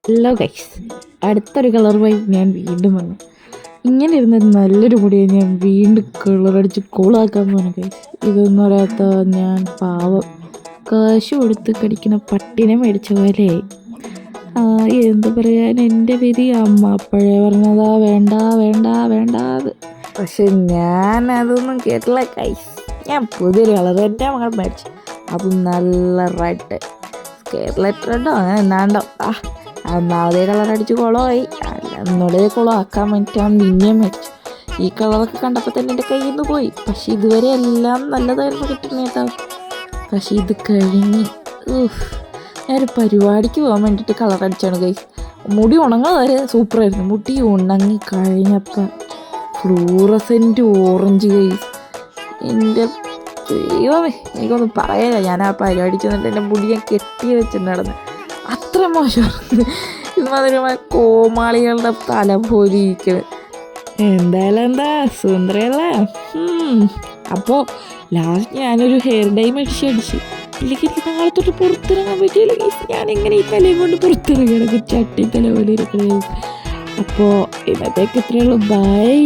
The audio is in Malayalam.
ഹലോ ഗൈസ്, അടുത്തൊരു കളറുമായി ഞാൻ വീണ്ടും വന്നു. ഇങ്ങനെ ഇരുന്ന നല്ലൊരു മുടിയെ ഞാൻ വീണ്ടും കളറടിച്ച് കൂളാക്കാൻ പോകുന്നു ഗൈസ്. ഇതൊന്നും അറിയാത്ത ഞാൻ പാവം കാശ് കൊടുത്ത് കടിക്കുന്ന പട്ടിനെ മേടിച്ച പോലെ. എന്ത് പറയാൻ, എൻ്റെ വിധി. അമ്മ അപ്പോഴേ പറഞ്ഞതാ വേണ്ട വേണ്ട വേണ്ടാത്. പക്ഷെ ഞാൻ അതൊന്നും കേട്ടില്ല ഗൈസ്. ഞാൻ പുതിയൊരു കളർ എൻ്റെ മകൾ മേടിച്ചു. അത് നല്ല റെഡ്, സ്കേർലെറ്റ് റെഡോ അങ്ങനെ എന്നാണ്ടോ. ഒന്നാമതേ കളർ അടിച്ച് കുളമായി, ഒന്നുകൂടെ കുളമാക്കാൻ വേണ്ടിയിട്ടാണ് പിന്നെയും മേടിച്ചു. ഈ കളറൊക്കെ കണ്ടപ്പോൾ തന്നെ എൻ്റെ കയ്യിൽ നിന്ന് പോയി. പക്ഷെ ഇതുവരെ എല്ലാം നല്ലതായിരുന്നു കിട്ടുന്നത് കേട്ടോ. പക്ഷെ ഇത് കഴിഞ്ഞ് ഞാനൊരു പരിപാടിക്ക് പോകാൻ വേണ്ടിയിട്ട് കളർ അടിച്ചാണ് ഗൈസ്. മുടി ഉണങ്ങാൻ വരെ സൂപ്പറായിരുന്നു. മുടി ഉണങ്ങി കഴിഞ്ഞപ്പോൾ ഫ്ലൂറസെൻ്റ് ഓറഞ്ച് ഗൈസ്. എൻ്റെ ദൈവമേ, എനിക്കൊന്നും പറയാനില്ല. ഞാൻ ആ പരിപാടി ചെന്നിട്ട് എൻ്റെ മുടി ഞാൻ കെട്ടി വെച്ചിട്ട് നടന്ന് അത്ര മോശമായിരുന്നു. ഇതുമാതിരിമായ കോമാളികളുടെ തല പോലെ ഇരിക്കുന്നത്. എന്തായാലും എന്താ സുന്ദരല്ലേ. അപ്പോൾ ലാസ്റ്റ് ഞാനൊരു ഹെയർ ഡൈ അടിച്ച് ഇല്ലെങ്കിൽ എനിക്ക് നാളെ തൊട്ട് പുറത്തിറങ്ങാൻ പറ്റിയില്ല. ഞാനെങ്ങനെ ഈ തലയും കൊണ്ട് പുറത്തിറങ്ങി ചട്ടി തല പോലെ ഇരിക്കുന്നത്. അപ്പോൾ ഇന്നത്തേക്ക് ഇത്രയുള്ളൂ. ബൈ.